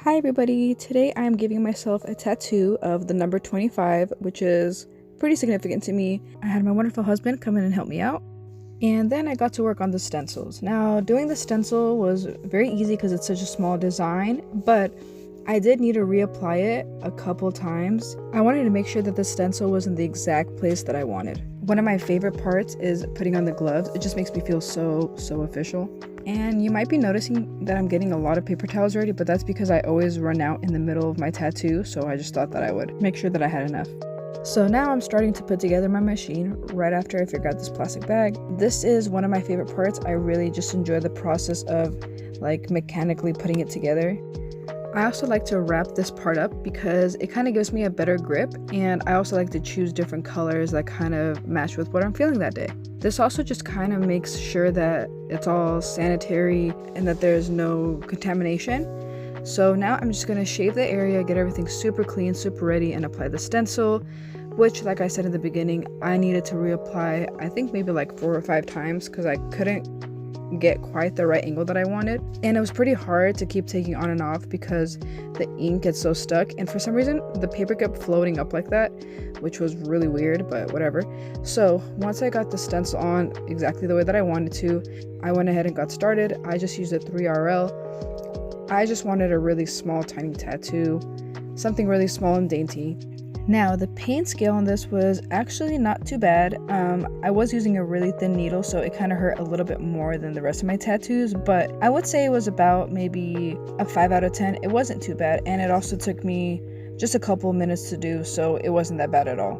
Hi everybody, today I'm giving myself a tattoo of the number 25, which is pretty significant to me. I had my wonderful husband come in and help me out, and then I got to work on the stencils. Now, doing the stencil was very easy because it's such a small design, but I did need to reapply it a couple times. I wanted to make sure that the stencil was in the exact place that I wanted. One of my favorite parts is putting on the gloves. It just makes me feel so official. And you might be noticing that I'm getting a lot of paper towels already, but that's because I always run out in the middle of my tattoo, so I just thought that I would make sure that I had enough. So now I'm starting to put together my machine right after I figure out this plastic bag. This is one of my favorite parts. I really just enjoy the process of like mechanically putting it together. I also like to wrap this part up because it kind of gives me a better grip, and I also like to choose different colors that kind of match with what I'm feeling that day. This also just kind of makes sure that it's all sanitary and that there's no contamination. So now I'm just going to shave the area, get everything super clean, super ready, and apply the stencil, which, like I said in the beginning, I needed to reapply I think maybe like 4 or 5 times because I couldn't get quite the right angle that I wanted, and it was pretty hard to keep taking on and off because the ink gets so stuck, and for some reason the paper kept floating up like that, which was really weird, but whatever. So once I got the stencil on exactly the way that I wanted to, I went ahead and got started. I just used a 3RL. I just wanted a really small tiny tattoo, something really small and dainty. Now, the paint scale on this was actually not too bad. I was using a really thin needle, so it kind of hurt a little bit more than the rest of my tattoos, but I would say it was about maybe a 5 out of 10. It wasn't too bad, and it also took me just a couple minutes to do, so it wasn't that bad at all.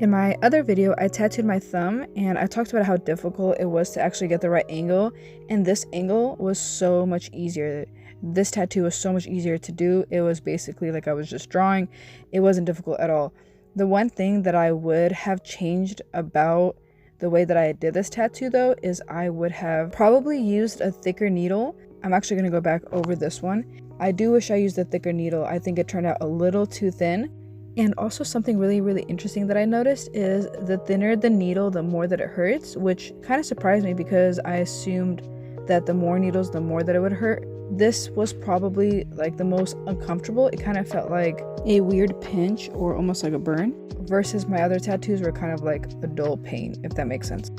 In my other video, I tattooed my thumb, and I talked about how difficult it was to actually get the right angle, and this angle was so much easier. This tattoo was so much easier to do. It was basically like I was just drawing. It wasn't difficult at all. The one thing that I would have changed about the way that I did this tattoo though is I would have probably used a thicker needle. I'm actually going to go back over this one. I do wish I used a thicker needle. I think it turned out a little too thin. And also something really interesting that I noticed is the thinner the needle, the more that it hurts, which kind of surprised me because I assumed that the more needles, the more that it would hurt. This was probably like the most uncomfortable. It kind of felt like a weird pinch or almost like a burn, versus my other tattoos were kind of like a dull pain, if that makes sense.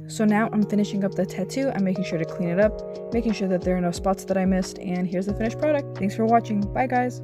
So now I'm finishing up the tattoo. I'm making sure to clean it up, making sure that there are no spots that I missed, and here's the finished product. Thanks for watching. Bye guys.